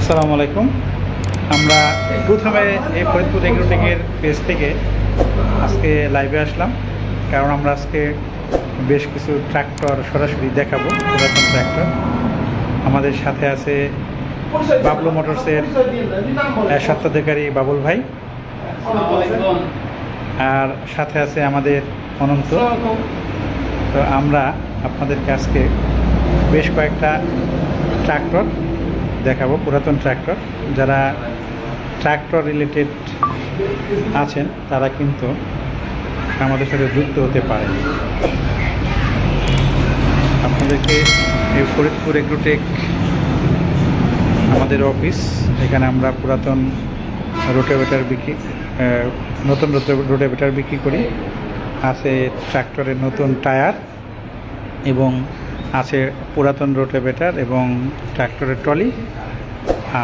আসসালামু আলাইকুম। আমরা প্রথমে এই ফরিদপুর এগ্রোটেকের পেজ থেকে আজকে লাইভে আসলাম, কারণ আমরা আজকে বেশ কিছু ট্রাক্টর সরাসরি দেখাবো, পুরাতন ট্রাক্টর। আমাদের সাথে আছে বাবলু মোটরসের স্বত্বাধিকারী বাবুল ভাই, আর সাথে আছে আমাদের অনন্ত। তো আমরা আপনাদেরকে আজকে বেশ কয়েকটা ট্রাক্টর দেখাবো, পুরাতন ট্রাক্টর। যারা ট্রাক্টর রিলেটেড আছেন তারা কিন্তু আমাদের সাথে যুক্ত হতে পারেন। আপনাদেরকে এই ফরিদপুর এগ্রোটেক আমাদের অফিস, এখানে আমরা পুরাতন রোটাভেটার বিক্রি, নতুন রোটাভেটার বিক্রি করি। আছে ট্রাক্টরের নতুন টায়ার এবং আছে পুরাতন রোটাভেটার এবং ট্রাক্টরের ট্রলি,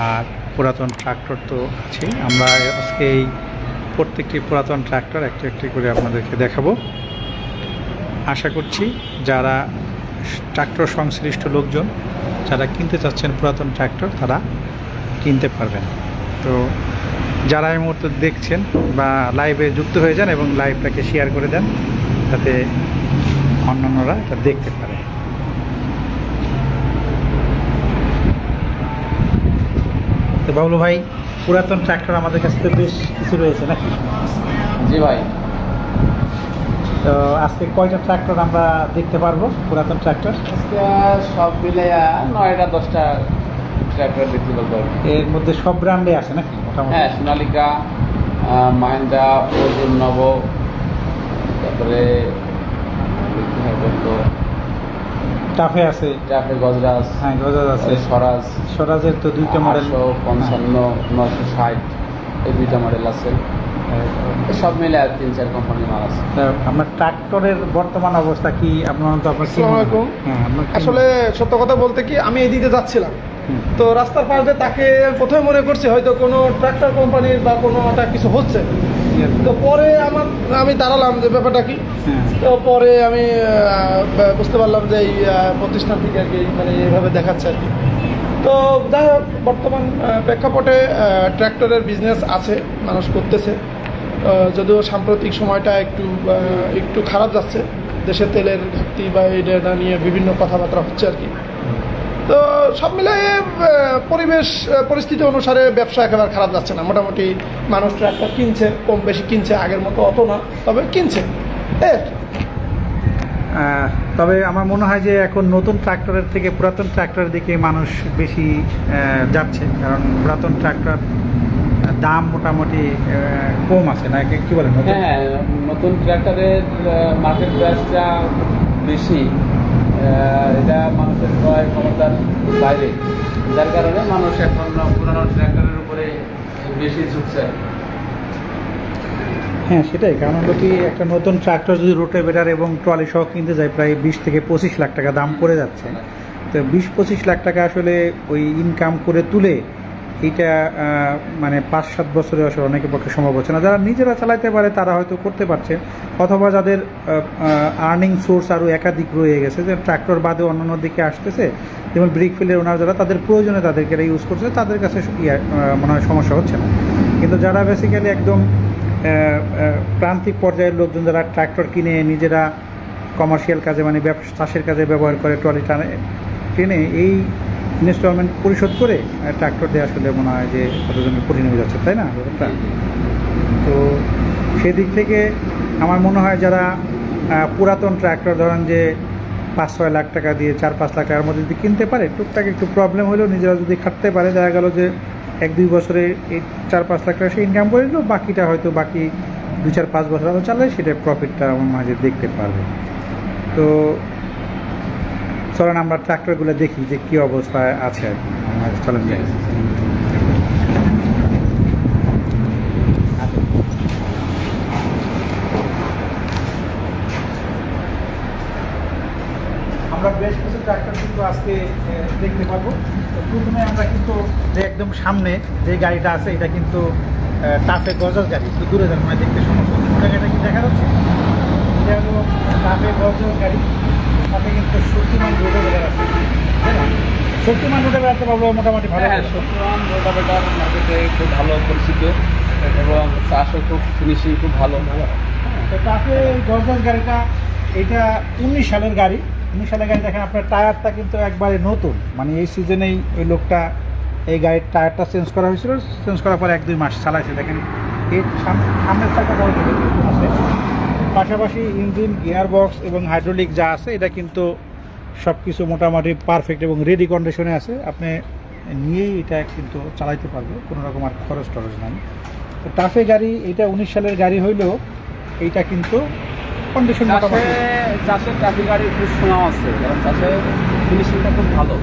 আর পুরাতন ট্রাক্টর তো আছে। আমরা আজকে এই প্রত্যেকটি পুরাতন ট্রাক্টর একটি একটি করে আপনাদেরকে দেখাবো। আশা করছি যারা ট্রাক্টর সংশ্লিষ্ট লোকজন যারা কিনতে চাচ্ছেন পুরাতন ট্রাক্টর, তারা কিনতে পারবেন। তো যারা এই মুহূর্তে দেখছেন বা লাইভে যুক্ত হয়ে যান এবং লাইভটাকে শেয়ার করে দেন, যাতে অন্যান্যরা এটা দেখতে পারে। তো বাবলু ভাই, পুরাতন ট্রাক্টর আমাদের কাছে তো বেশ কিছু রয়েছে নাকি? জি ভাই। তো আজকে কয়টা ট্রাক্টর আমরা দেখতে পারবো পুরাতন ট্রাক্টর? আজকে সব মিলে 9টা 10টা ট্রাক্টর দেখতে পারবো। এর মধ্যে সব ব্র্যান্ডে আছে নাকি মোটামুটি? হ্যাঁ, সোনালিকা, মাহিন্দ্রা, অর্জুন, নব, তারপরে টাফে আছে, টাফে গজরাজ, হ্যাঁ গজাজ আছে, স্বরাজ। স্বরাজের তো দুইটা মডেল, 855, 960 এই দুইটা মডেল আছে। সব মিলে আর 3-4 কোম্পানির মাল আছে। আপনার ট্রাক্টরের বর্তমান অবস্থা কি? আপনার তো আপনার আসসালামু আলাইকুম। আসলে সত্য কথা বলতে কি, আমি এদিকে যাচ্ছিলাম, তো রাস্তার পাশ দিয়ে তাকে প্রথমে মনে করছি হয়তো কোনো ট্রাক্টর কোম্পানির বা কোনো একটা কিছু হচ্ছে। তো পরে আমি দাঁড়ালাম যে ব্যাপারটা কি। তো পরে আমি বুঝতে পারলাম যে এই প্রতিষ্ঠান থেকে আর কি মানে এইভাবে দেখাচ্ছে আর কি। তো যাই হোক, বর্তমান প্রেক্ষাপটে ট্র্যাক্টরের বিজনেস আছে, মানুষ করতেছে। যদিও সাম্প্রতিক সময়টা একটু খারাপ যাচ্ছে, দেশে তেলের ঘাটতি বা এটা নিয়ে বিভিন্ন কথাবার্তা হচ্ছে আর কি। তো সব মিলিয়ে পরিবেশ পরিস্থিতি অনুসারে ব্যবসা একেবারে খারাপ যাচ্ছে না। মোটামুটি মানুষ ট্রাক্টর কিনছে, কম বেশি কিনছে, আগের মতো অত না, তবে কিনছে। তবে আমার মনে হয় যে এখন নতুন ট্রাক্টরের থেকে পুরাতন ট্রাক্টরের দিকে মানুষ বেশি যাচ্ছে, কারণ পুরাতন ট্রাক্টর দাম মোটামুটি কম আছে না, কি বলেন? হ্যাঁ, নতুন ট্রাক্টরের মার্কেট প্রাইসটা বেশি, এটা মানুষের ক্রয় ক্ষমতার বাইরে, যার কারণে মানুষ এখন পুরানো ট্রাক্টরের উপরে বেশি ঝুঁকছে। হ্যাঁ সেটাই, কারণ হলো কি, একটা নতুন ট্রাক্টর যদি রোটাভেটার এবং ট্রলি সহ কিনতে যায় প্রায় 20 থেকে 25 লাখ টাকা দাম পড়ে যাচ্ছে। তো 20-25 লাখ টাকা আসলে ওই ইনকাম করে তুলে এইটা মানে 5-7 বছরে আসলে অনেকের পক্ষে সম্ভব হচ্ছে না। যারা নিজেরা চালাতে পারে তারা হয়তো করতে পারছে, অথবা যাদের আর্নিং সোর্স আরও একাধিক রয়ে গেছে, যে ট্রাক্টর বাদে অন্যান্য দিকে আসতেছে, যেমন ব্রিক ফিল্ডের ওনার যারা তাদের প্রয়োজনে তাদেরকে এটা ইউজ করছে, তাদের কাছে মনে হয় সমস্যা হচ্ছে না। কিন্তু যারা বেসিক্যালি একদম প্রান্তিক পর্যায়ের লোকজন, যারা ট্রাক্টর কিনে নিজেরা কমার্শিয়াল কাজে মানে চাষের কাজে ব্যবহার করে, ট্রলি টেনে এই ইনস্টলমেন্ট পরিশোধ করে ট্রাক্টর দিয়ে আসলে মনে হয় যে কতজনের কঠিন হয়ে যাচ্ছে, তাই না ব্যাপারটা? তো সেদিক থেকে আমার মনে হয় যারা পুরাতন ট্রাক্টর ধরেন যে 5-6 লাখ টাকা দিয়ে 4-5 লাখ টাকার মধ্যে যদি কিনতে পারে, টুকটাক একটু প্রবলেম হলেও নিজেরা যদি খাটতে পারে, দেখা গেল যে 1-2 বছরে এই 4-5 লাখ টাকা সে ইনকাম করে দিল, বাকিটা হয়তো বাকি 2-4-5 বছর আরও চালায়, সেটা প্রফিটটা আমার মাঝে দেখতে পারবে। তো চলেন আমরা ট্রাক্টরগুলো দেখি যে কী অবস্থায় আছে আর কি। আমরা চলেন যাই। আমরা বেশ কিছু ট্রাক্টর কিন্তু আজকে দেখতে পাবো। তো প্রথমে আমরা কিন্তু যে একদম সামনে যে গাড়িটা আছে, এটা কিন্তু টাফে গজার গাড়ি, একটু দূরে যান মানে দেখতে সমস্যা। গাড়িটা কি দেখা যাচ্ছে? এটা হলো টাফে গজার গাড়ি, সাথে কিন্তু শক্তিমান রোডও আছে, তাই না? শক্তিমান রোটাভেটারটা পাবো মোটামুটি ভালো হ্যাঁ, শক্তিমান রোটাভেটার মার্কেটে খুব ভালো পরিচিত এবং চাষও খুব ফিনিশিং খুব ভালো। তো তাকে গর্জন গাড়িটা এটা 19 সালের গাড়ি। 19 সালের গাড়ি দেখেন আপনার টায়ারটা কিন্তু একবারে নতুন, মানে এই সিজনেই ওই লোকটা এই গাড়ির টায়ারটা চেঞ্জ করা হয়েছিল, চেঞ্জ করার পর 1-2 মাস চালাইছে। দেখেন এর সামনের চাকা বড় আছে, পাশাপাশি ইঞ্জিন, গিয়ার বক্স এবং হাইড্রোলিক যা আছে এটা কিন্তু সব কিছু মোটামুটি পারফেক্ট এবং রেডি কন্ডিশনে আছে। আপনি নিয়েই এটা কিন্তু চালাইতে পারবে, কোনো রকম আর খরচ টরচ নাই। তো টাফে গাড়ি এটা 19 সালের গাড়ি হইলেও এইটা কিন্তু কন্ডিশন মোটামুটি। চাষের ট্রাফিক গাড়ি খুব শোনা আছে, কারণ চাষের ফিনিশিংটা খুব ভালো।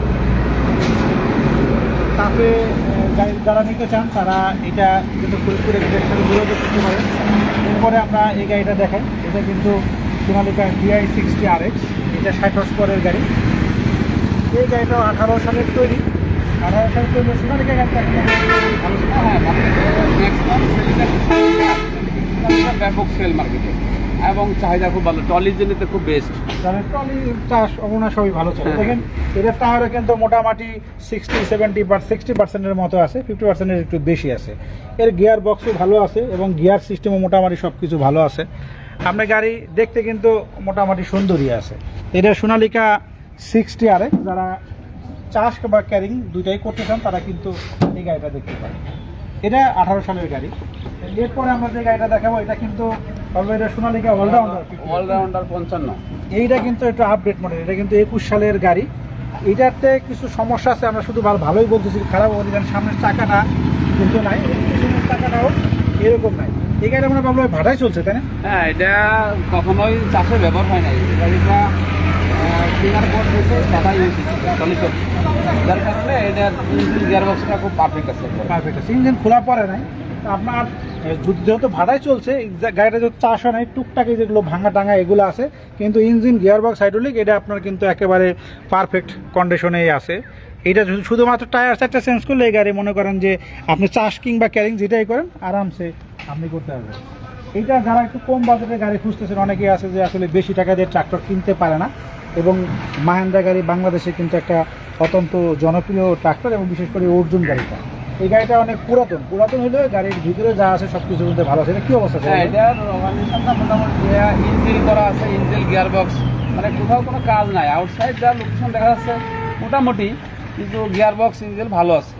টাফে গাড়ি যারা নিতে চান তারা এটা কিন্তু ফুলপুরে সাথে যোগাযোগ করতে পারেন। এরপরে আমরা এই গাড়িটা দেখাই, এটা কিন্তু সোনালিকা DI60 RX, এটা 60 হর্স পাওয়ারের গাড়ি। এই গাড়িটা 18 সালের তৈরি। 18 সালের তৈরি সোনালিকা গাড়িটা ভালো ছিল। হ্যাঁ, ম্যাক্সিমাম সেলটা ব্যাপক সেল মার্কেটে এবং চাহিদা খুব ভালো। ট্রলির জন্য তো খুব বেস্ট। যারা ট্রলি চাষ অবনা সবই ভালো চলে। হ্যাঁ। দেখেন এটার টায়ারও কিন্তু মোটামুটি 60-70% মতো আছে, 50% একটু বেশি আছে। এর গিয়ার বক্সও ভালো আছে এবং গিয়ার সিস্টেমও মোটামুটি সব কিছু ভালো আছে। আপনার গাড়ি দেখতে কিন্তু মোটামুটি সুন্দরই আছে। এটা সোনালিকা 60 RX, যারা চাষ বা ক্যারিং দুইটাই করতে চান তারা কিন্তু এই গাড়িটা দেখতে পারেন। এটা 18 সালের গাড়ি। এরপরে আমরা যে গাড়িটা দেখাবো এটা কিন্তু এটা সোনালিকা অলরাউন্ডার 55। এইটা কিন্তু একটু আপডেট মডেল, এটা কিন্তু 21 সালের গাড়ি। এটাতে কিছু সমস্যা আছে, আমরা শুধু ভালোই বলতেছি, খারাপ বলি, কারণ সামনের চাকাটা কিন্তু নাই, পিছনের চাকাটাও এরকম নাই। এই গাড়িটা মনে ভালো ভাড়ায় চলছে, তাই না? হ্যাঁ, এটা কখনোই চাষে ব্যবহার হয় নাই। এই গাড়িটা ফিঙ্গার বোর্ড হয়েছে, টাটা ইউজ চলিত, যার কারণে এটার ইঞ্জিন গিয়ার বক্সটা খুব পারফেক্ট আছে। পারফেক্ট আছে, ইঞ্জিন খোলা পড়ে নাই। আপনার যেহেতু ভাড়ায় চলছে, গাড়িটা যেহেতু চাষ হয় নাই, টুকটাকে যেগুলো ভাঙা টাঙা এগুলো আছে, কিন্তু ইঞ্জিন, গিয়ার বক্স, হাইড্রোলিক এটা আপনার কিন্তু একেবারে পারফেক্ট কন্ডিশনেই আছে। এটা শুধুমাত্র টায়ার একটা চেঞ্জ করলে এই গাড়ি মনে করেন যে আপনি চাষ কিংবা ক্যারিং যেটাই করেন আরামসে আপনি করতে পারবেন। এটা যারা একটু কম বাজেটের গাড়ি খুঁজতেছেন, অনেকেই আছে যে আসলে বেশি টাকা দিয়ে ট্রাক্টর কিনতে পারে না, এবং মাহিন্দ্রা গাড়ি বাংলাদেশে কিন্তু একটা অত্যন্ত জনপ্রিয় ট্রাক্টর, এবং বিশেষ করে অর্জুন গাড়িটা। এই গাড়িটা অনেক পুরাতন হলেও গাড়ির ভিতরে যা আছে সব কিছু কিন্তু ভালো আছে। এটা কি অবস্থা? হ্যাঁ, এটার অর্গানাইজেশনটা মোটামুটি ইঞ্জিন করা আছে, ইঞ্জিন গিয়ার বক্স, মানে কোথাও কোনো কাজ নাই। আউটসাইড যা লোকেশন দেখা যাচ্ছে মোটামুটি, কিন্তু গিয়ার বক্স, ইঞ্জিন ভালো আছে।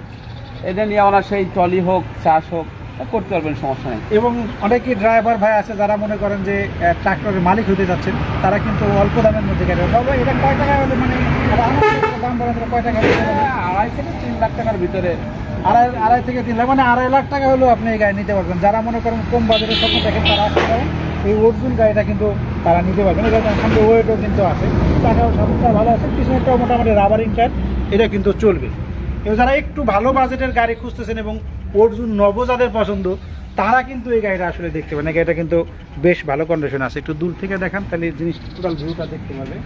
এটা নিয়ে ওনার সেই ট্রলি হোক, চাষ হোক, করতে পারবেন, সমস্যা নেই। এবং অনেকেই ড্রাইভার ভাই আছে যারা মনে করেন যে ট্রাক্টরের মালিক হতে যাচ্ছেন, তারা কিন্তু অল্প দামের মধ্যে গাড়ি, তবে এটা কয় টাকা হলে মানে দাম বলেন কয় টাকা? 2.5 থেকে 3 লাখ টাকার ভিতরে। আড়াই থেকে 3 লাখ, মানে 2.5 লাখ টাকা হলেও আপনি এই গাড়ি নিতে পারবেন। যারা মনে করেন কম বাজারের স্বপ্ন দেখেন তারা আসতে পারেন, এই অর্জুন গাড়িটা কিন্তু তারা নিতে পারবেন। এটা সঙ্গে ওয়েটও কিন্তু আছে, টাকাও সামনেটা ভালো আছে, পিছনেরটাও মোটামুটি রাবারিং টায়ার, এটা কিন্তু চলবে। এবার যারা একটু ভালো বাজেটের গাড়ি খুঁজতেছেন এবং অর্জুন নব যাদের পছন্দ, তারা কিন্তু এই গাড়িটা আসলে দেখতে পারেন। এই গাড়িটা কিন্তু বেশ ভালো কন্ডিশন আছে। একটু দূর থেকে দেখান তাহলে জিনিস টোটাল ভিউটা দেখতে পাবে।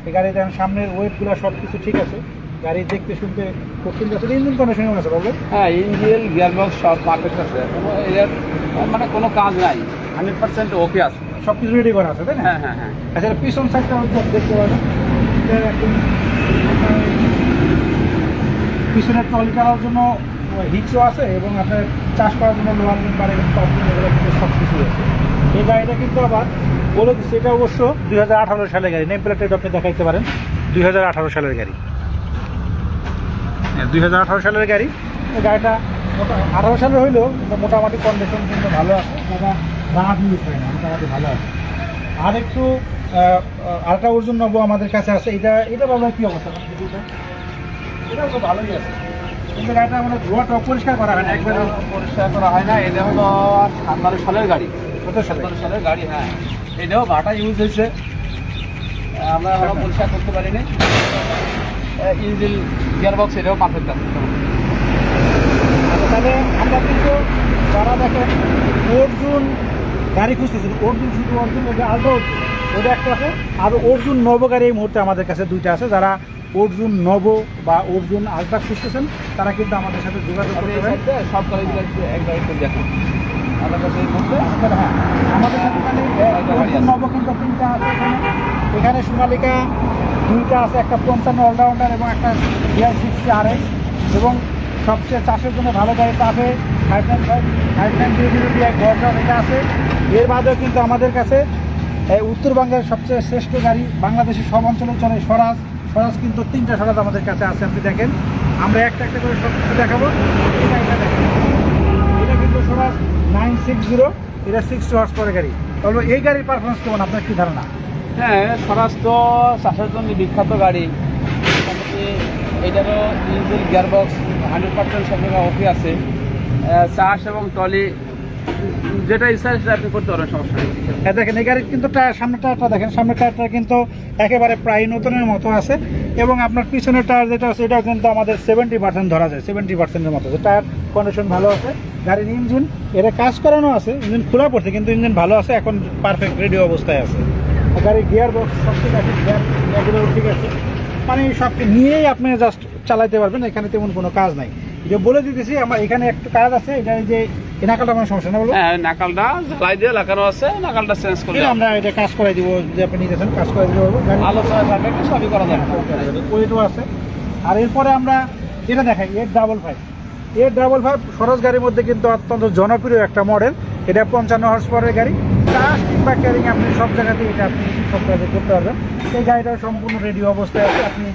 এই গাড়িতে সামনের ওয়েটগুলো সব কিছু ঠিক আছে, গাড়ি দেখতে শুনতে খুব সুন্দর আছে। ইঞ্জিন কন্ডিশন আছে বলবে? হ্যাঁ, ইঞ্জিন গিয়ার বক্স সব পারফেক্ট আছে, এর মানে কোনো কাজ নাই, 100% ওকে আছে, সব কিছু রেডি করা আছে, তাই না? হ্যাঁ হ্যাঁ হ্যাঁ। আচ্ছা, পিছন সাইডটা দেখতে পাবেন, পিছনের ট্রলি চালার জন্য হিক্সও আছে, এবং আপনার চাষ করার জন্য লোহার পারে এগুলো কিন্তু সব কিছু আছে। এই গাড়িটা কিন্তু আবার বলে দিচ্ছে এটা অবশ্য 2018 সালের গাড়ি। নেম প্লেটটা আপনি দেখাইতে পারেন, 2018 সালের গাড়ি। 2018 সালের গাড়ি। এই গাড়িটা 18 সালের হইলেও মোটামুটি কন্ডিশন কিন্তু ভালো আছে, রাত ইউজ হয় না, মোটামুটি ভালো আছে। আর একটু আরেকটা অর্জুন নব আমাদের কাছে আছে, এটা বাবা কি অবস্থা? এটাও তো ভালোই আছে, কিন্তু গাড়িটা মানে ধোয়াটা পরিষ্কার করা হয় না, একবার পরিষ্কার করা হয় না। এটা হলো 17 সালের গাড়ি, 17 সালের গাড়ি। হ্যাঁ, এটাও ভাটা ইউজ হয়েছে, আমরা এখনো পরিষ্কার করতে পারিনি। ইঞ্জিন গিয়ার বক্স এটাও পারফেক্ট আছে। তাহলে আমরা কিন্তু যারা দেখেন অর্জুন গাড়ি খুঁজতেছেন, অর্জুন শুধু অর্জুন, ওটা আলট্রা অর্জুন, ওটা একটা আছে, আর অর্জুন নব গাড়ি এই মুহূর্তে আমাদের কাছে দুইটা আছে। যারা অর্জুন নব বা অর্জুন আলট্রা খুঁজতেছেন তারা কিন্তু আমাদের সাথে যোগাযোগ করতে পারেন। সব গাড়িগুলো এক গাড়িতে দেখুন। আমাদের কাছে এই মুহূর্তে হ্যাঁ আমাদের কাছে এখানে নতুন নব কিন্তু 3টা আছে এখানে। এখানে সোনালিকা 2টা আছে, একটা 55 অলরাউন্ডার এবং একটা গিয়ার 60 RX, এবং সবচেয়ে চাষের জন্য ভালো গাড়ি পাবে 595 গর্জন এটা আছে। এর বাদেও কিন্তু আমাদের কাছে উত্তরবঙ্গের সবচেয়ে শ্রেষ্ঠ গাড়ি, বাংলাদেশের সব অঞ্চলে চলে স্বরাজ। স্বরাজ কিন্তু 3টা স্বরাজ আমাদের কাছে আছে, আপনি দেখেন। আমরা একটা একটা করে সব কিছু দেখাবো। এটা দেখেন, এটা কিন্তু স্বরাজ 960, এটা 60 হর্স পাওয়ার গাড়ি। তবে এই গাড়ির পারফরমেন্স কেমন, আপনার কী ধারণা? হ্যাঁ, স্বরাজ তো চাষের জন্য বিখ্যাত গাড়ি। মোটামুটি এটারও ইঞ্জিন গিয়ারবক্স 100% সব জায়গায় ওকে আছে। চাষ এবং ট্রলি যেটা ইচ্ছা সেটা আপনি করতে পারেন, সমস্যা নেই। হ্যাঁ দেখেন, এই গাড়ির কিন্তু টায়ার, সামনের টায়ারটা দেখেন, সামনের টায়ারটা কিন্তু একেবারে প্রায় নতুনের মতো আছে, এবং আপনার পিছনের টায়ার যেটা আছে এটাও কিন্তু আমাদের 70% ধরা যায়, 70%-এর মতো। টায়ার কন্ডিশন ভালো আছে। গাড়ির ইঞ্জিন এটা কাজ করানো আছে, ইঞ্জিন খোলা পড়ছে কিন্তু ইঞ্জিন ভালো আছে, এখন পারফেক্ট রেডি অবস্থায় আছে। গাড়ির গিয়ার বক্স সব ঠিক আছে, গিয়ারগুলো ঠিক আছে, মানে সব নিয়েই আপনি জাস্ট চালাতে পারবেন, এখানে তেমন কোনো কাজ নাই। যে বলে দিতেছি, আমার এখানে একটু কাজ আছে, এটা যে এই নাকালটা আমার সমস্যা না বলো? হ্যাঁ, নাকালটা জ্বালাই দিয়ে লাগানো আছে, নাকালটা চেঞ্জ করে আমরা এটা কাজ করাই দিব, যে আপনি নিতেছেন কাজ করাই দিতে পারবো। আলোচনা থাকবে, সবই করা যাবে। ওইটাও আছে। আর এরপরে আমরা এটা দেখাই, 855। 855 সরস গাড়ির মধ্যে কিন্তু অত্যন্ত জনপ্রিয় একটা মডেল। এটা 55 হর্স পাওয়ারের গাড়ি। চাষ কিংবা ক্যারিং আপনি সব জায়গাতেই এটা আপনি সব কাজে করতে পারবেন। এই গাড়িটাও সম্পূর্ণ রেডি অবস্থায় আছে, আপনি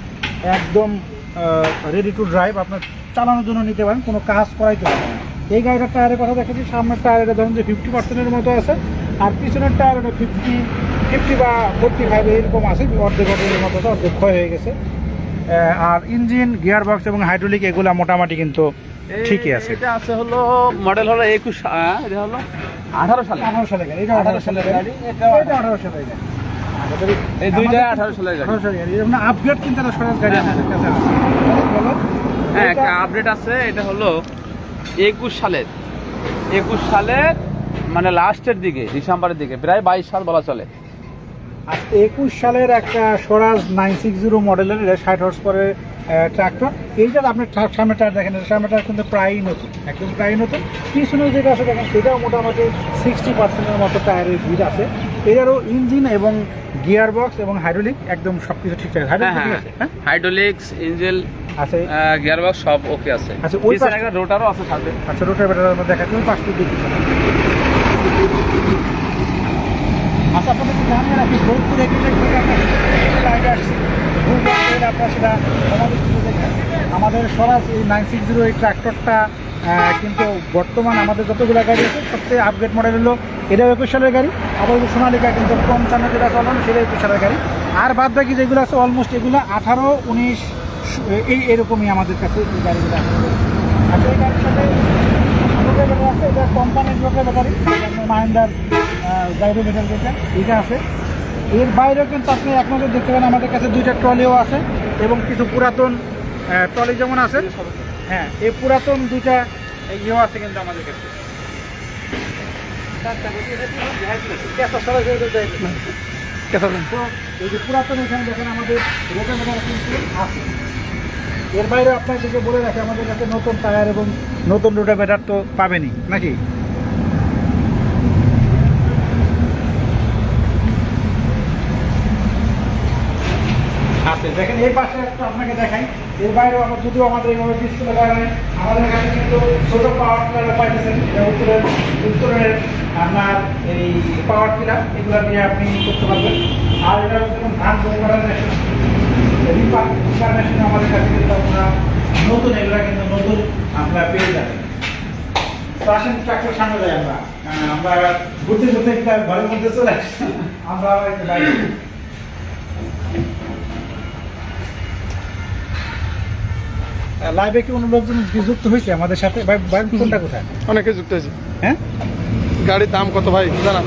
একদম রেডি টু ড্রাইভ, আপনার চালানোর জন্য নিতে পারেন, কোনো কাজ করাইতে পারবেন। এই গাড়িটার টায়ারের কথা দেখেছি, সামনের টায়ার এটা ধরুন যে 50%-এর মতো আছে, আর পিছনের টায়ার এটা 50 বা 45 এরকম আছে, অর্ধেকের মতো, অর্ধেক ক্ষয় হয়ে গেছে। আর ইঞ্জিন, গিয়ার বক্স এবং হাইড্রোলিক এগুলো মোটামুটি কিন্তু ঠিকই আছে। এটা আছে হলো মডেল হলো 21, এটা হলো 18 সালে। 18 সালের গাড়ি, এটা 18 সালের গাড়ি, এটা 18 সালের গাড়ি। এই দুইটা 18 সালের গাড়ি। 18 সালের গাড়ি, এর মানে আপগ্রেড কিন্তু একটা সরস গাড়ি আমাদের কাছে আছে। বলো। হ্যাঁ, একটা আপডেট আছে, এটা হলো 21 সালের মানে লাস্টের দিকে, ডিসেম্বরের দিকে, প্রায় 22 সাল বলা চলে। আর 21 সালের একটা স্বরাজ 960 মডেলের, এটা 60 হর্স পাওয়ারের ট্রাক্টর। এইটা আপনার সামনে টায়ার দেখেন, সামনে টায়ার কিন্তু প্রায়ই নতুন, একদম প্রায় নতুন। পিছনে যেটা আছে দেখেন, সেটাও মোটামুটি 60%-এর মতো টায়ারের ভিড় আছে। এটারও ইঞ্জিন এবং গিয়ার বক্স এবং হাইড্রোলিক একদম সব কিছু ঠিকঠাক আছে। হাইড্রোলিক ঠিক আছে, হ্যাঁ হাইড্রোলিক্স, ইঞ্জিন আছে, গিয়ারবক্স সব ওকে আছে। আচ্ছা, ওই পিছনে একটা রোটারও আছে সাথে। আচ্ছা, রোটার বেটার আমরা দেখাচ্ছি, ওই পাশটা দেখি। আচ্ছা, আপনাদের জানিয়ে রাখি, ভোজপুরে আপনার সেটা আমাদের স্বরাজ এই 960 এই ট্রাক্টরটা কিন্তু বর্তমান আমাদের যতগুলো গাড়ি আছে সবচেয়ে আপগ্রেড মডেল হলো এটা 21 সালের গাড়ি। আবার সোনালিকা কিন্তু 55 যেটা চলানো সেটা 21 সালের গাড়ি। আর বাদ বাকি যেগুলো আছে অলমোস্ট এগুলো 18, 19 এরকমই আমাদের কাছে এই গাড়িগুলো আছে। আচ্ছা, এই গাড়ির সাথে ব্যাটারি আছে, এটা কোম্পানির লোকের ব্যাটারি, মাহিন্দার গাইরো মেটাল যেটা, এটা আছে। এর বাইরেও কিন্তু আপনি এক নজর দেখতে পারেন আমাদের কাছে 2টা ট্রলিও আছে, এবং কিছু পুরাতন ট্রলি যেমন আছে, হ্যাঁ, এই পুরাতন 2টা ইয়েও আছে কিন্তু আমাদের কাছে। তো এই যে পুরাতন এখানে দেখেন আমাদের রোটার মেটার কিন্তু আছে। এর বাইরে আপনাদেরকে বলে রাখি, আমাদের কাছে নতুন টায়ার এবং নতুন রোটার বেটার তো পাবেনই নাকি। আচ্ছা, দেখেন এই পাশে একটু আপনাকে দেখাই। এর বাইরেও আমরা যদিও আমাদের এইভাবে ডিসপ্লে করা নেই, আমাদের কাছে কিন্তু ছোট পাওয়ার টিলার পাইতেছেন, এটা উত্তরের আপনার এই পাওয়ার টিলার, এগুলো দিয়ে আপনি করতে পারবেন। আর এটা যেমন ধান করার মেশিন, রিপার মেশিন আমাদের কাছে কিন্তু আমরা নতুন, এগুলো কিন্তু নতুন আমরা পেয়ে যাবেন। তো আসেন ট্রাক্টর সামনে যাই, আমরা ঘুরতে ঘুরতে একটা ঘরের মধ্যে চলে আসছি, আমরা একটু বাইরে। লাইভে কি কোনো লোকজন যুক্ত হয়েছে আমাদের সাথে? ভাই কোনটা কোথায়? অনেকে যুক্ত হয়েছে। হ্যাঁ, গাড়ির দাম কত ভাই জানা?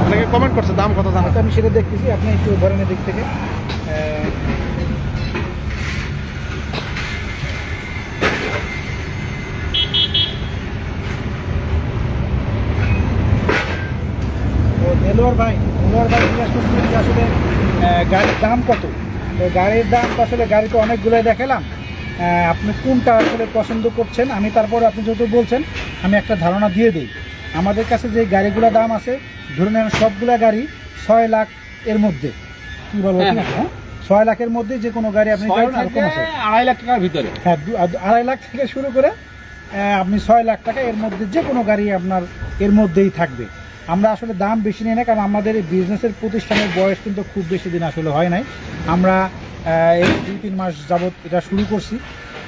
অনেকে কমেন্ট করছে দাম কত জানা। আচ্ছা, আমি সেটা দেখতেছি, আপনি একটু ধরেন দিক থেকে। দেলোয়ার ভাই জিজ্ঞাসা করছিলেন যে আসলে গাড়ির দাম কত। তো গাড়ির দাম তো আসলে গাড়ি তো অনেকগুলোই দেখালাম, আপনি কোনটা আসলে পছন্দ করছেন। আমি তারপরে আপনি যেহেতু বলছেন, আমি একটা ধারণা দিয়ে দিই। আমাদের কাছে যে গাড়িগুলোর দাম আছে ধরে নেন সবগুলা গাড়ি 6 লাখ এর মধ্যে, কি বলবো হ্যাঁ, ঠিক আছে, 6 লাখের মধ্যে যে কোনো গাড়ি আপনি চাইবেন এরকম আছে। 2.5 লাখ টাকার ভিতরে। হ্যাঁ 2.5 লাখ থেকে শুরু করে আপনি 6 লাখ টাকা এর মধ্যে যে কোনো গাড়ি আপনার এর মধ্যেই থাকবে। আমরা আসলে দাম বেশি নিই না, কারণ আমাদের এই বিজনেসের প্রতিষ্ঠানের বয়স কিন্তু খুব বেশি দিন আসলে হয় নাই। আমরা এই 2-3 মাস যাবত এটা শুরু করছি।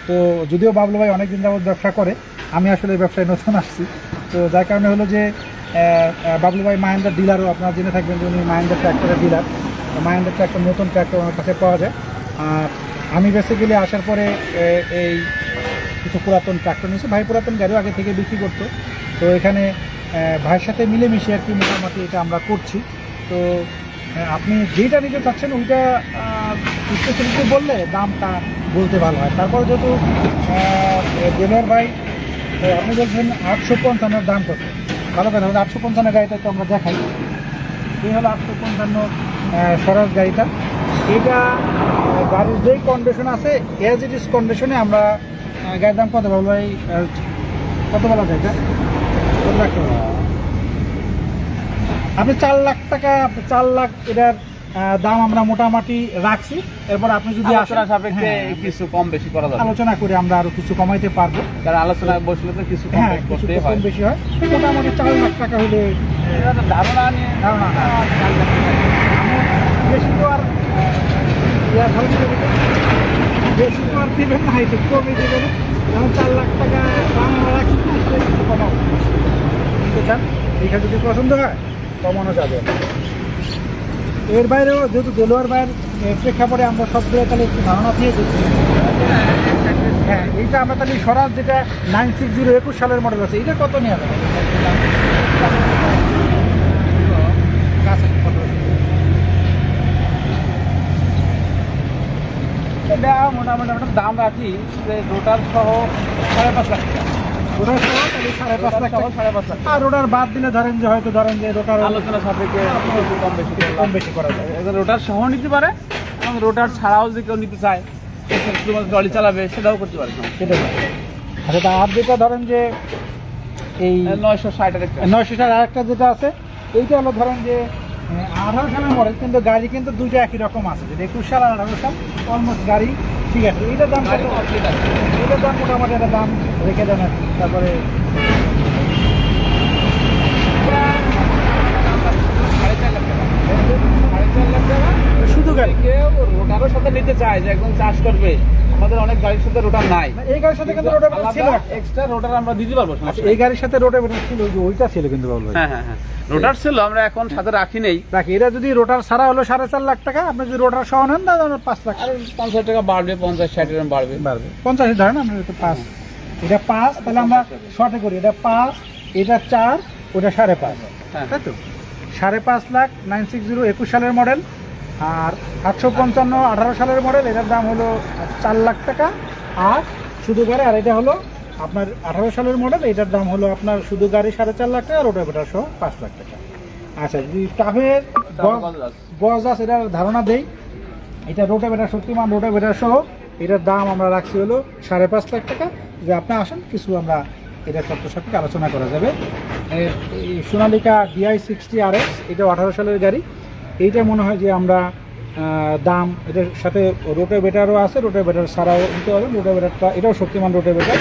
তো যদিও বাবলু ভাই অনেক দিন যাবত ব্যবসা করে, আমি আসলে ব্যবসায় নতুন আসছি। তো যার কারণে হলো যে বাবলু ভাই মাহিন্দ্রা ডিলারও, আপনারা জেনে থাকবেন যে উনি মাহিন্দ্রা ট্র্যাক্টরের ডিলার। মাহিন্দ্রা ট্র্যাক্টর, নতুন ট্র্যাক্টর আমার কাছে পাওয়া যায়। আর আমি বেসিক্যালি আসার পরে এই কিছু পুরাতন ট্রাক্টর নিয়েছি। ভাই পুরাতন গাড়িও আগে থেকে বিক্রি করতো। তো এখানে ভাইয়ের সাথে মিলেমিশে আর কি মোটামুটি এটা আমরা করছি। তো আপনি যেটা নিতে চাচ্ছেন ওইটা স্পেশালিটি বললে দামটা বলতে ভালো হয়। তারপর যেহেতু ডেলিভার ভাই আপনি বলছেন 855 দাম কত, ভালো কথা হলো 855 গাড়িটা তো আমরা দেখাই। এই হলো 855 স্বরাজ গাড়িটা। এটা গাড়ির যেই কন্ডিশন আছে এজ ইট ইজ কন্ডিশনে আমরা গাড়ির দাম কত বলবো ভাই, কত বলা যায় এটা, কত লাখ টাকা? আপনি 4 লাখ টাকা, 4 লাখ এটার দাম আমরা মোটামুটি রাখছি। এরপর আপনি যদি আলোচনা সাপেক্ষে কিছু কম বেশি করা যাবে, আলোচনা করে আমরা আরো কিছু কমাইতে পারবো। কারণ আলোচনায় বসলে তো কিছু কম হ্যাঁ বেশি কিছু করতেই কম হয়। বেশি হয়। মোটামুটি 4 লাখ টাকা হলে এটা তো ধারণা নিয়ে ধারণা না। 4 লাখ টাকা। বেশি তো আর বেশি তো আর দিবেন না, একটু কমে দেবেন। যেমন 4 লাখ টাকা দাম আমরা রাখছি, একটু কমাবো নিতে চান, এইখানে যদি পছন্দ হয় কমানো যাবে। এর বাইরেও যেহেতু দেলোয়ার বাইরের প্রেক্ষাপটে আমরা সবগুলো তাহলে একটু ধারণা দিয়ে দিচ্ছি। হ্যাঁ এইটা আমরা তাহলে স্বরাজ যেটা 960 21 সালের মডেল আছে, এটা কত নিয়ে যাবে? এটা মোটামুটি আমরা দাম রাখি যে রোটার সহ 5.5 লাখ টাকা। রোটার সহ তাহলে 5.5 লাখ টাকা। 5.5 লাখ। আর রোটার বাদ দিলে ধরেন যে হয়তো ধরেন যে রোটার আলোচনা সাপেক্ষে কিছু কম বেশি করলাম। কম বেশি করা যায়। এবার রোটার সহ নিতে পারে এবং রোটার ছাড়াও যদি কেউ নিতে চায়, শুধুমাত্র ট্রলি চালাবে, সেটাও করতে পারে। সেটা না। আচ্ছা তা আর যেটা ধরেন যে এই 960 এর একটা 900 আর একটা যেটা আছে এইটা হলো ধরেন যে 18 সালের মডেল, কিন্তু গাড়ি কিন্তু দুইটা একই রকম আছে, যে 21 সাল আর 18 সাল অলমোস্ট গাড়ি ঠিক আছে। এইটার দাম কত? এটার দাম মোটামুটি একটা দাম রেখে দেন আর কি। তারপরে শুধু গাড়ি কেউ রোটারের সাথে নিতে চায় যে একদম চাষ করবে, আমাদের অনেক গাড়ির সাথে রোটার নাই। এই গাড়ির সাথে কিন্তু রোটার ছিল একটা। এক্সট্রা রোটার আমরা দিতে পারবো। আচ্ছা এই গাড়ির সাথে রোটার ছিল, ওই যে ওইটা ছিল কিন্তু বাবু ভাই। হ্যাঁ হ্যাঁ হ্যাঁ, রোটার ছিল, আমরা এখন সাথে রাখি নেই। রাখি। এটা যদি রোটার ছাড়া হলো 4.5 লাখ টাকা, আপনি যদি রোটার সহ নেন তাহলে 5 লাখ আর 50 টাকা বাড়বে, 50-60 এরকম বাড়বে। বাড়বে। 50 ধরেন আমরা এটা 5, এটা 5, তাহলে আমরা শর্টে করি, এটা 5, এটা 4, ওটা 5.5, হ্যাঁ। তাই তো 5.5 লাখ 960 21 সালের মডেল। আর 855 18 সালের মডেল, এটার দাম হলো 4 লাখ টাকা আর শুধু গাড়ি। আর এটা হলো আপনার 18 সালের মডেল, এটার দাম হলো আপনার শুধু গাড়ি 4.5 লাখ টাকা আর ওটা বেটার সহ 5 লাখ টাকা। আচ্ছা যদি টাফের গজ আছে এটার ধারণা দেই, এটা রোটাভেটার শক্তিমান রোটাভেটার সহ এটার দাম আমরা রাখছি হলো 5.5 লাখ টাকা। যে আপনি আসেন কিছু আমরা এটা সত্য সাপেক্ষে আলোচনা করা যাবে। এই সোনালিকা DI60 RS, এটা 18 সালের গাড়ি। এইটা মনে হয় যে আমরা দাম এটার সাথে রোটাভেটারও আছে, রোটাভেটার ছাড়াও নিতে পারবেন। রোটাভেটারটা এটাও শক্তিমান রোটাভেটার।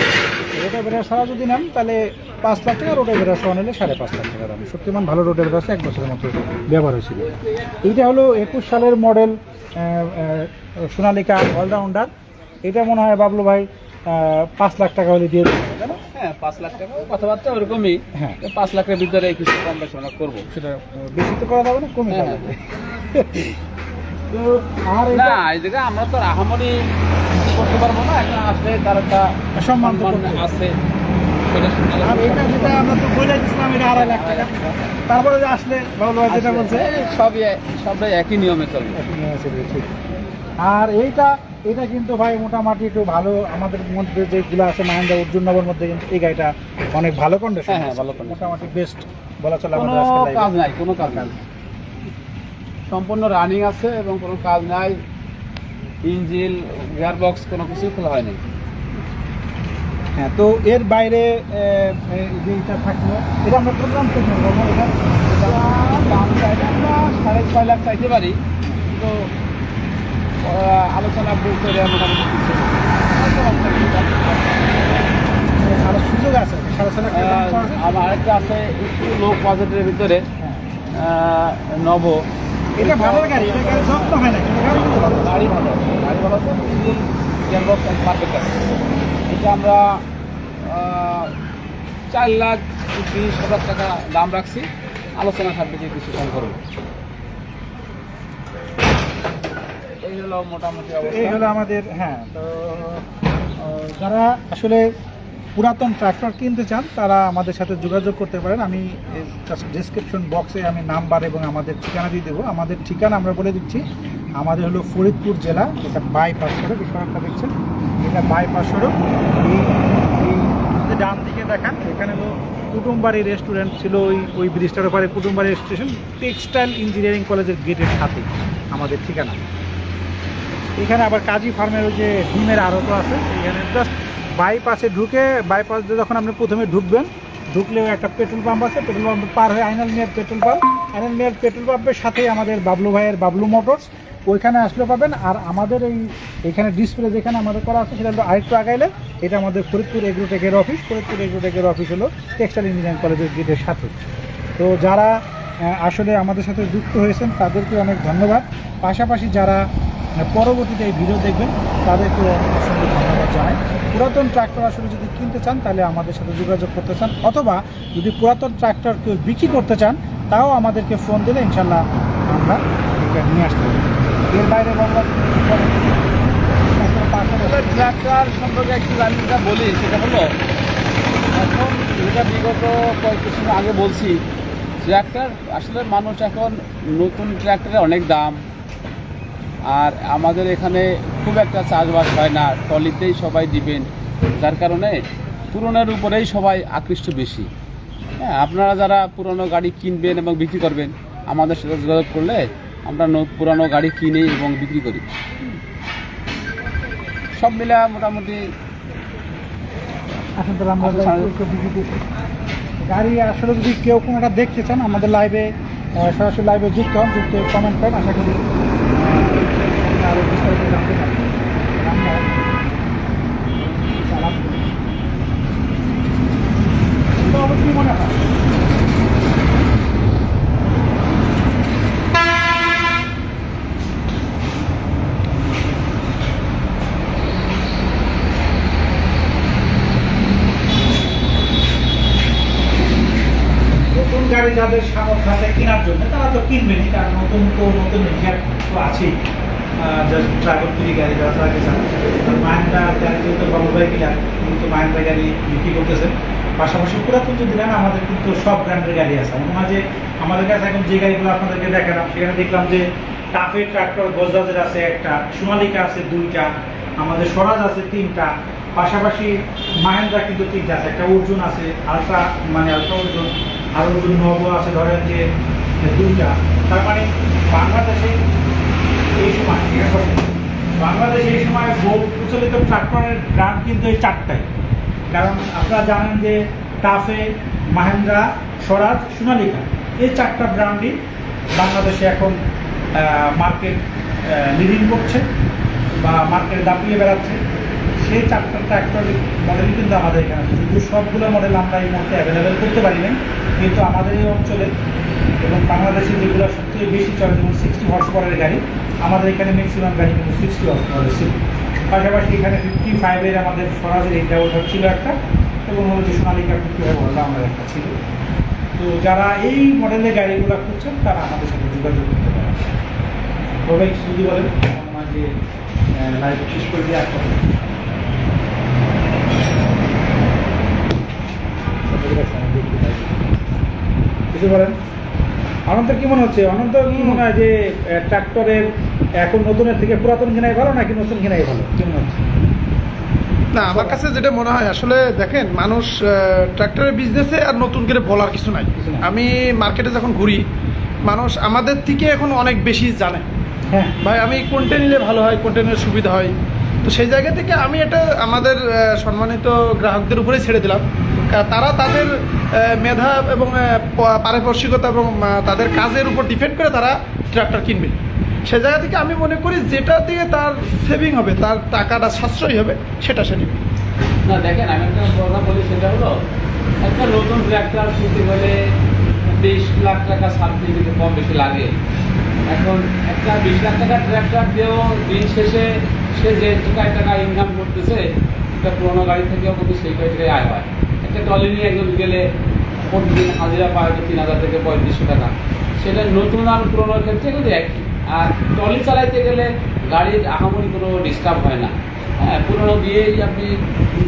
রোটাভেটার ছাড়া যদি নেন তাহলে 5 লাখ টাকা, রোটাভেটার সহ নিলে 5.5 লাখ টাকা দাম। শক্তিমান ভালো রোটাভেটার আছে, 1 বছরের মতো ব্যবহার হয়েছিল। এইটা হলো 21 সালের মডেল সোনালিকা অলরাউন্ডার। এটা মনে হয় বাবলু ভাই 5 লাখ টাকা হলে দিয়ে দেবেন, তাই না? হ্যাঁ 5 লাখ টাকা কথাবার্তা ওরকমই। হ্যাঁ 5 লাখের ভিতরে কিছু কম বেশি আমরা করবো। সেটা বেশি তো করা যাবে না, কমে হ্যাঁ, যাবে। তো আর না এই জায়গায় আমরা তো আহামরি কিছু করতে পারবো না, এখন আসলে তার একটা সম্মান তো সম্মান করতে আছে। সেটা আর এটা যেটা আমরা তো বলে দিচ্ছিলাম এটা 2.5 লাখ টাকা। তারপরে যে আসলে বাবলু ভাই যেটা বলছে সবই একই নিয়মে চলবে। ঠিক। আর এটা কিন্তু ভাই মোটামুটি একটু ভালো, আমাদের মধ্যে যেগুলো আছে মাহিন্দ্রা অর্জুননগর মধ্যে কিন্তু এই গাড়িটা অনেক ভালো কন্ডিশন। হ্যাঁ, ভালো condition। মোটামুটি বেস্ট বলা চলে কোনো আমাদের আজকের কাজ live-এ। নাই, কোনো কাজ নাই, সম্পূর্ণ রানিং আছে এবং কোনো কাজ নাই। ইঞ্জিন গিয়ার বক্স কোনো কিছুই খোলা হয়নি। হ্যাঁ, তো এর বাইরে যেটা থাকলো এটা আমরা প্রোগ্রাম করতে পারবো এটা দাম চাইলে আমরা 6.5 লাখ চাইতে পারি, কিন্তু আলোচনা করে মোটামুটি আরো সুযোগ আছে 6.5 লাখ টাকা দাম চাওয়া আছে? আমার আরেকটা আছে একটু লো বাজেটের ভিতরে নব। এটা ভালো গাড়ি, এটা গাড়ি যত্ন হয় না, কিন্তু গাড়ি কিন্তু ভালো। গাড়ি ভালো, গাড়ি ভালো তো গিয়ারবক্স পারফেক্ট আছে। এটা আমরা 4,20,000 টাকা দাম রাখছি, আলোচনা থাকবে যে কিছু কম করবো। এই হলো মোটামুটি এই অবস্থা। হলো আমাদের, হ্যাঁ। তো যারা আসলে পুরাতন ট্রাক্টর কিনতে চান তারা আমাদের সাথে যোগাযোগ করতে পারেন। আমি ডেসক্রিপশন বক্সে আমি নাম্বার এবং আমাদের ঠিকানা দিয়ে দেবো। আমাদের ঠিকানা আমরা বলে দিচ্ছি, আমাদের হলো ফরিদপুর জেলা, এটা বাইপাস সড়ক, এই সড়কটা দেখছেন, এটা বাইপাস সড়ক। এই যদি ডান দিকে দেখান, এখানে হলো কুটুমবাড়ি রেস্টুরেন্ট ছিল, ওই ব্রিজটার ওপারে কুটুমবাড়ি স্টেশন, টেক্সটাইল ইঞ্জিনিয়ারিং কলেজের গেটের সাথে আমাদের ঠিকানা। এখানে আবার কাজী ফার্মের ওই যে ডিমের আড়তও আছে, এখানে জাস্ট বাইপাসে ঢুকে, বাইপাস দিয়ে যখন আপনি প্রথমে ঢুকবেন, ঢুকলেও একটা পেট্রোল পাম্প আছে, পেট্রোল পাম্প পার হয়ে আইনাল মিয়ার পেট্রোল পাম্প, আইনাল মিয়ার পেট্রোল পাম্পের সাথেই আমাদের বাবলু ভাইয়ের বাবলু মোটরস, ওইখানে আসলে পাবেন। আর আমাদের এইখানে ডিসপ্লে যেখানে আমাদের করা আছে সেটা হলো আরেকটু আগাইলে এটা আমাদের ফরিদপুর এগ্রোটেকের অফিস। ফরিদপুর এগ্রোটেকের অফিস হলো টেক্সটাইল ইঞ্জিনিয়ারিং কলেজের গেটের সাথে। তো যারা আসলে আমাদের সাথে যুক্ত হয়েছেন তাদেরকে অনেক ধন্যবাদ। পাশাপাশি যারা পরবর্তীতে এই ভিডিও দেখবেন তাদেরকে অসংখ্য ধন্যবাদ জানাই। পুরাতন ট্রাক্টর আসলে যদি কিনতে চান তাহলে আমাদের সাথে যোগাযোগ করতে চান, অথবা যদি পুরাতন ট্রাক্টর কেউ বিক্রি করতে চান তাও আমাদেরকে ফোন দিলে ইনশাল্লাহ আমরা এটা নিয়ে আসতে পারি। এর বাইরে বললাম ট্রাক্টর সম্পর্কে একটু আমি যেটা বলি সেটা হলো, এখন যেটা বিগত কয়েক বছর আগে বলছি, ট্রাক্টর আসলে মানুষ এখন নতুন ট্রাক্টরে অনেক দাম, আর আমাদের এখানে খুব একটা চাষবাস হয় না, ট্রলিতেই সবাই ডিপেন্ড, যার কারণে পুরনোর উপরেই সবাই আকৃষ্ট বেশি। হ্যাঁ, আপনারা যারা পুরনো গাড়ি কিনবেন এবং বিক্রি করবেন আমাদের সাথে যোগাযোগ করলে আমরা পুরনো গাড়ি কিনি এবং বিক্রি করি। সব মিলে মোটামুটি এখন তো আমরা গাড়ি আসলে যদি কেউ কোনোটা দেখতে চান আমাদের লাইভে সরাসরি লাইভে যুক্ত হন, যুক্ত কমেন্ট করেন, আশা করি আরও বিস্তারিত জানতে পারবেন। আমরা অবশ্যই মনে হয় নতুন গাড়ি যাদের সামর্থ্য আছে কেনার জন্য তারা তো কিনবেনই, কারণ নতুন ইন্ডিয়ার তো আছেই। ড্রাগন ফ্রি গাড়ি যারা চালাতে চান, মাহিন্দ্রা গাড়ি যেহেতু বাবুভাই কিনার কিন্তু মাহিন্দ্রা গাড়ি বিক্রি করতেছেন। পাশাপাশি পুরাতন যদি নেন আমাদের কিন্তু সব ব্র্যান্ডের গাড়ি আছে। আমার মনে হয় যে আমাদের কাছে এখন যে গাড়িগুলো আপনাদেরকে দেখালাম সেখানে দেখলাম যে টাফের ট্রাক্টর বজাজের আছে একটা, সোনালিকা আছে 2টা, আমাদের স্বরাজ আছে 3টা, পাশাপাশি মাহিন্দ্রা কিন্তু 3টা আছে, একটা অর্জুন আছে আলট্রা, মানে আলট্রা অর্জুন, আর অর্জুন নব আছে ধরেন যে 2টা। তার মানে বাংলাদেশে এই সময় বাংলাদেশে এই সময় বহু প্রচলিত ট্রাক্টরের ব্র্যান্ড কিন্তু এই 4টাই। কারণ আপনারা জানেন যে টাফে, মাহিন্দ্রা, স্বরাজ, সোনালিকা এই 4টা ব্র্যান্ডই বাংলাদেশে এখন মার্কেট লিডিং করছে বা মার্কেটে দাপিয়ে বেড়াচ্ছে। সেই 4টা ট্রাক্টর মডেলই কিন্তু আমাদের এখানে আছে, কিন্তু সবগুলো মডেল আমরা এই মুহূর্তে অ্যাভেলেবেল করতে পারি না। কিন্তু আমাদের এই অঞ্চলে এবং বাংলাদেশে যেগুলো সবচেয়ে বেশি চলে, যেমন 60 হর্স পাওয়ারের গাড়ি, আমাদের এখানে ম্যাক্সিমাম গাড়ি কিন্তু 60 হর্স পাওয়ারের ছিল। পাশাপাশি এখানে 55-এর আমাদের স্বরাজের এই ব্যবহার ছিল একটা, এবং হচ্ছে সোনালিকা 55 মডেল আমাদের একটা ছিল। তো যারা এই মডেলের গাড়িগুলো খুঁজছেন তারা আমাদের সাথে যোগাযোগ করতে পারেন। তবে যদি বলেন আমার যে লাইভ শেষ করে দিয়ে আসতে হবে। কিছু বলেন অনন্তর, কি মনে হচ্ছে? অনন্তর কি মনে হয় যে ট্রাক্টরের এখন নতুনের থেকে পুরাতন কেনাই ভালো নাকি নতুন কেনাই ভালো, কি মনে হচ্ছে? না, আমার কাছে যেটা মনে হয় আসলে দেখেন, মানুষ ট্রাক্টরের বিজনেসে আর নতুন করে বলার কিছু নাই। আমি মার্কেটে যখন ঘুরি, মানুষ আমাদের থেকে এখন অনেক বেশি জানে। হ্যাঁ ভাই আমি কোনটা নিলে ভালো হয়, কোনটা নিলে সুবিধা হয়, তো সেই জায়গা থেকে আমি এটা আমাদের সম্মানিত গ্রাহকদের উপরেই ছেড়ে দিলাম। তারা তাদের মেধা এবং পারদর্শিকতা এবং তাদের কাজের উপর ডিপেন্ড করে তারা ট্রাক্টর কিনবে। সে জায়গা থেকে আমি মনে করি যেটা দিয়ে তার সেভিং হবে, তার টাকাটা সাশ্রয়ী হবে, সেটা সে নেবে। না দেখেন, আমি একটা কথা বলি, সেটা হলো একটা নতুন ট্র্যাক্টর কিনতে গেলে 20 লাখ টাকা সামথিং কিন্তু কম বেশি লাগে। এখন একটা 20 লাখ টাকার ট্র্যাক্টর দিয়েও দিন শেষে সে যে টাকা ইনকাম করতেছে, একটা পুরোনো গাড়ি থেকেও কিন্তু সেই টাকায় আয় হয়। একটা ট্রলি নিয়ে একজন গেলে প্রতিদিন হাজিরা পায় 3000 থেকে 3500 টাকা। সেটা নতুন আর পুরোনোর ক্ষেত্রে কিন্তু একই। আর ট্রলি চালাইতে গেলে গাড়ির আহামরি কোনো ডিস্টার্ব হয় না। হ্যাঁ, পুরোনো দিয়েই আপনি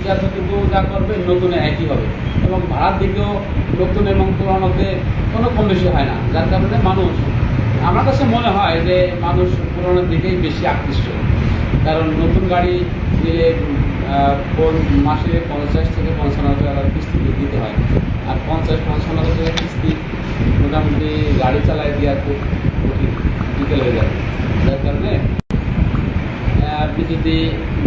যতটুকু যা করবেন নতুনে একই হবে, এবং ভাড়ার দিকেও নতুন এবং পুরোনোতে কোনো কম বেশি হয় না। যার কারণে মানুষ, আমার কাছে মনে হয় যে মানুষ পুরোনোর দিকেই বেশি আকৃষ্ট। কারণ নতুন গাড়ি দিলে মাসে 50 থেকে 55 টাকার কিস্তি দিতে হয়, আর 50-55 টাকার কিস্তি মোটামুটি গাড়ি চালায় দেওয়া খুব বিকেল হয়ে যাবে। যার কারণে আপনি যদি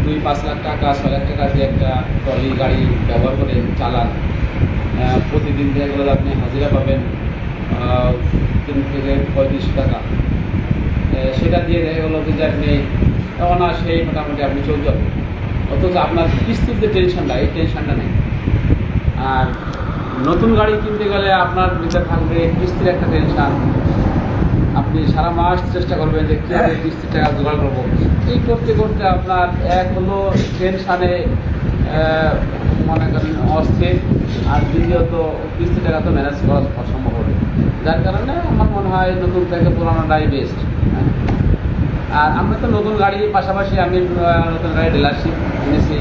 2-5 লাখ টাকা 6 লাখ টাকা দিয়ে একটা ট্রলি গাড়ি ব্যবহার করে চালান, প্রতিদিন দেখা গেলে আপনি হাজিরা পাবেন 3 থেকে 35 টাকা। সেটা দিয়ে দেখা গেলো যে আপনি অনায়াসেই মোটামুটি আপনি চলতে হবে। অথচ আপনার কিস্তির যে টেনশনটা, এই টেনশনটা নেই। আর নতুন গাড়ি কিনতে গেলে আপনার ভিতরে থাকবে কিস্তির একটা টেনশন। আপনি সারা মাস চেষ্টা করবেন যে কীভাবে কিস্তির টাকা জোগাড় করবো। এই করতে করতে আপনার এক হলো টেনশানে মনে করেন অস্থির, আর দ্বিতীয়ত কিস্তির টাকা তো ম্যানেজ করা অসম্ভব হবে। যার কারণে আমার মনে হয় নতুন থেকে পুরানোটাই বেস্ট। আর আমরা তো নতুন গাড়ির পাশাপাশি আমি নতুন গাড়ি ডিলারশিপ এনেছি,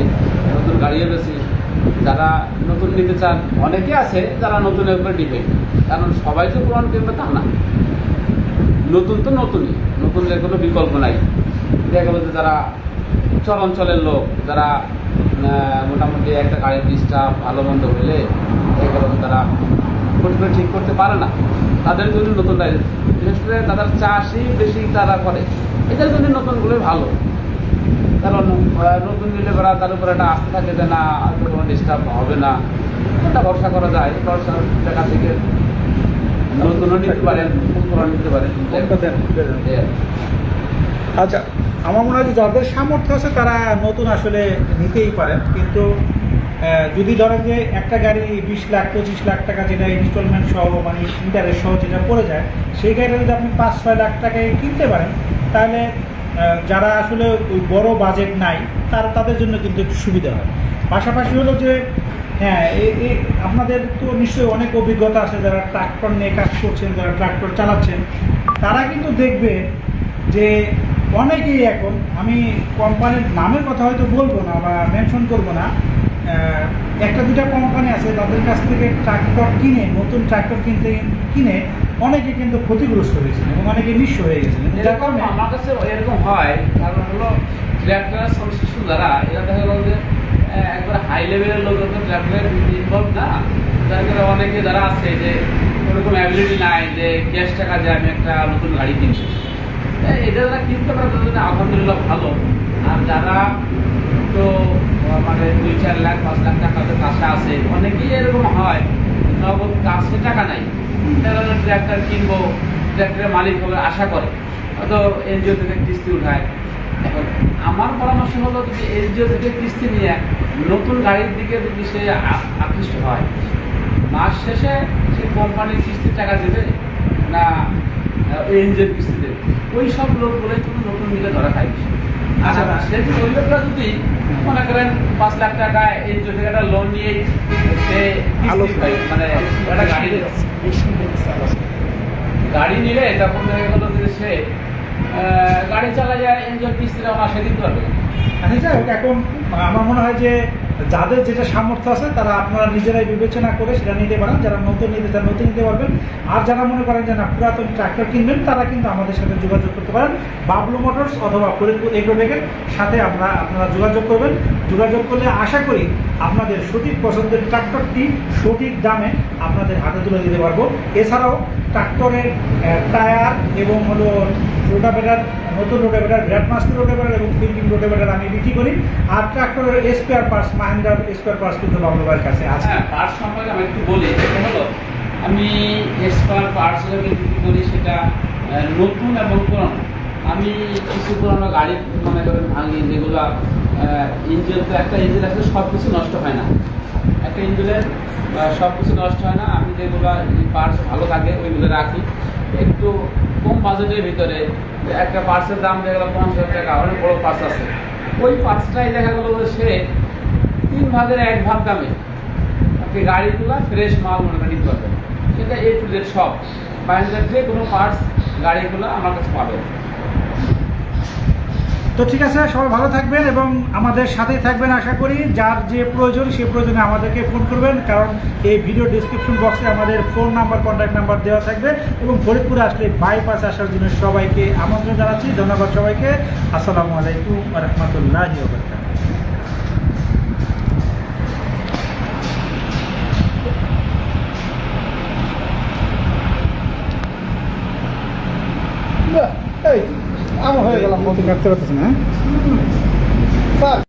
নতুন গাড়িও বেশি। যারা নতুন নিতে চান, অনেকে আছে যারা নতুনের উপরে ডিপেন্ড, কারণ সবাই তো পুরানো কিনবে তা না। নতুন তো নতুনই, নতুনের কোনো বিকল্প নাই। দেখা গেলো যে যারা চলাঞ্চলের লোক, যারা মোটামুটি একটা গাড়ির ডিস্টার্ব ভালো মন্দ হলে দেখা গেলো তারা করে ঠিক করতে পারে না, তাদের জন্য নতুন গাড়ি, বিশেষ করে তাদের চাষই বেশি তারা করে, এদের জন্য নতুনগুলোই ভালো। কারণ নতুন নিলে ওরা তার উপরে একটা আস্থা থাকে যে না, কোনো ডিস্টার্ব হবে না, একটা ভরসা করা যায়। ভরসার টাকা থেকে নতুনও নিতে পারেন, পুরনো নিতে পারেন। আচ্ছা, আমার মনে হয় যে যাদের সামর্থ্য আছে তারা নতুন আসলে নিতেই পারেন, কিন্তু যদি ধরেন যে একটা গাড়ি 20 লাখ 25 লাখ টাকা যেটা ইনস্টলমেন্ট সহ মানে ইন্টারেস্ট সহ যেটা পড়ে যায়, সেই গাড়িটা যদি আপনি 5-6 লাখ টাকায় কিনতে পারেন, তাহলে যারা আসলে ওই বড় বাজেট নাই তাদের জন্য কিন্তু একটু সুবিধা হয়। পাশাপাশি হলো যে হ্যাঁ, আপনাদের তো নিশ্চয়ই অনেক অভিজ্ঞতা আছে, যারা ট্রাক্টর নিয়ে কাজ করছেন, যারা ট্রাক্টর চালাচ্ছেন, তারা কিন্তু দেখবে যে অনেকেই এখন, আমি কোম্পানির নামের কথা হয়তো বলবো না বা মেনশন করবো না, একটা দুটা কোম্পানি আছে তাদের কাছ থেকে ট্রাক্টর কিনে, নতুন ট্রাক্টর কিনে অনেকে কিন্তু ক্ষতিগ্রস্ত হয়েছেন এবং অনেকে নিঃস্ব হয়ে গেছেন। যার কারণে আমার কাছে এরকম হয়, কারণ হলো ট্রাক্টর সংশ্লিষ্ট যারা, এরা দেখা গেল যে একবার হাই লেভেলের লোক ট্রাক্টরের ইনভলভ না, যার কারণে অনেকে যারা আছে যে ওরকম অ্যাবিলিটি নাই যে ক্যাশ টাকা দিয়ে আমি একটা নতুন গাড়ি কিনছি, এটা যারা কিনতে পারে তাদের জন্য আলহামদুলিল্লাহ ভালো। আর যারা তো মানে 2-4 লাখ 5 লাখ টাকাতে কাছে আছে, অনেকেই এরকম হয় নগদ কাছে টাকা নাই, তারা ট্র্যাক্টর কিনবো, ট্র্যাক্টরের মালিক হবে আশা করে, হয়তো এনজিও থেকে কিস্তি উঠায়। এখন আমার পরামর্শ হলো যদি এনজিও থেকে কিস্তি নিয়ে নতুন গাড়ির দিকে যদি সে আকৃষ্ট হয়, মাস শেষে সে কোম্পানির কিস্তির টাকা দেবে না এনজিওর কিস্তি দেবে, ওই সব লোকগুলোই কিন্তু নতুন দিকে ধরা খায়। আচ্ছা, সে ওই লোকটা যদি মনে করেন 5 লাখ টাকা এনজিও থেকে একটা লোন নিয়ে সে মানে একটা গাড়ি নিলে, তখন দেখা গেল যে সে গাড়ি চালা যায়, এনজিওর কিস্তিটা মাসে দিতে পারবে। আচ্ছা, এখন আমার মনে হয় যে যাদের যেটা সামর্থ্য আছে তারা আপনারা নিজেরাই বিবেচনা করে সেটা নিতে পারেন। যারা নতুন নিতে চান নতুন নিতে পারবেন, আর যারা মনে করেন যে না পুরাতন ট্রাক্টর কিনবেন, তারা কিন্তু আমাদের সাথে যোগাযোগ করতে পারেন। বাবলু মোটরস অথবা ফরিদপুর এগ্রোটেকের সাথে আপনারা যোগাযোগ করবেন। যোগাযোগ করলে আশা করি আপনাদের সঠিক পছন্দের ট্রাক্টরটি সঠিক দামে আপনাদের হাতে তুলে দিতে পারবো। এছাড়াও ট্রাক্টরের টায়ার এবং হলো রোটাভেটার, নতুন রোটাভেটার, গ্র্যান্ডমাস্টার রোটাভেটার এবং ফিল্ডিং রোটাভেটার আমি বিক্রি করি। আর ট্রাক্টরের স্পেয়ার পার্টস, মাহিন্দ্রার স্পেয়ার পার্টস কিন্তু বাবলু ভাইয়ের কাছে আছে। হ্যাঁ, পার্টস সম্পর্কে আমি একটু বলি। সেটা হলো আমি স্পার পার্টস যেটা বিক্রি করি সেটা নতুন এবং পুরানো। আমি কিছু পুরানো গাড়ি মনে করেন ভাঙি, যেগুলো ইঞ্জিন, তো একটা ইঞ্জিন আসলে সব কিছু নষ্ট হয় না, একটা ইঞ্জিনের সব কিছু নষ্ট হয় না। আমি যেগুলো পার্টস ভালো থাকে ওইগুলো রাখি। একটু কম বাজেটের ভিতরে একটা পার্টসের দাম দেখা গেলো 50,000 টাকা, অনেক বড়ো পার্টস আছে, ওই পার্টসটাই দেখা গেলো যে সে 3 ভাগের 1 ভাগ দামে আপনি গাড়িগুলো ফ্রেশ মাল মনে করেন নিতে পারবেন। সেটা A to Z সব বাইরের যে কোনো পার্টস গাড়িগুলো আমার কাছে পাবেন। তো ঠিক আছে, সবাই ভালো থাকবেন এবং আমাদের সাথেই থাকবেন আশা করি। যার যে প্রয়োজন সে প্রয়োজনে আমাদেরকে ফোন করবেন, কারণ এই ভিডিও ডিসক্রিপশন বক্সে আমাদের ফোন নাম্বার, কন্ট্যাক্ট নাম্বার দেওয়া থাকবে। এবং ফরিদপুরে আসলে বাইপাস আসার জন্য সবাইকে আমন্ত্রণ জানাচ্ছি। ধন্যবাদ সবাইকে। আসসালামু আলাইকুম ওয়া রাহমাতুল্লাহি ওয়া বারাকাতুহু। এই আমি হয়ে গেলাম কাটতে পারতেছেন, হ্যাঁ? স্যার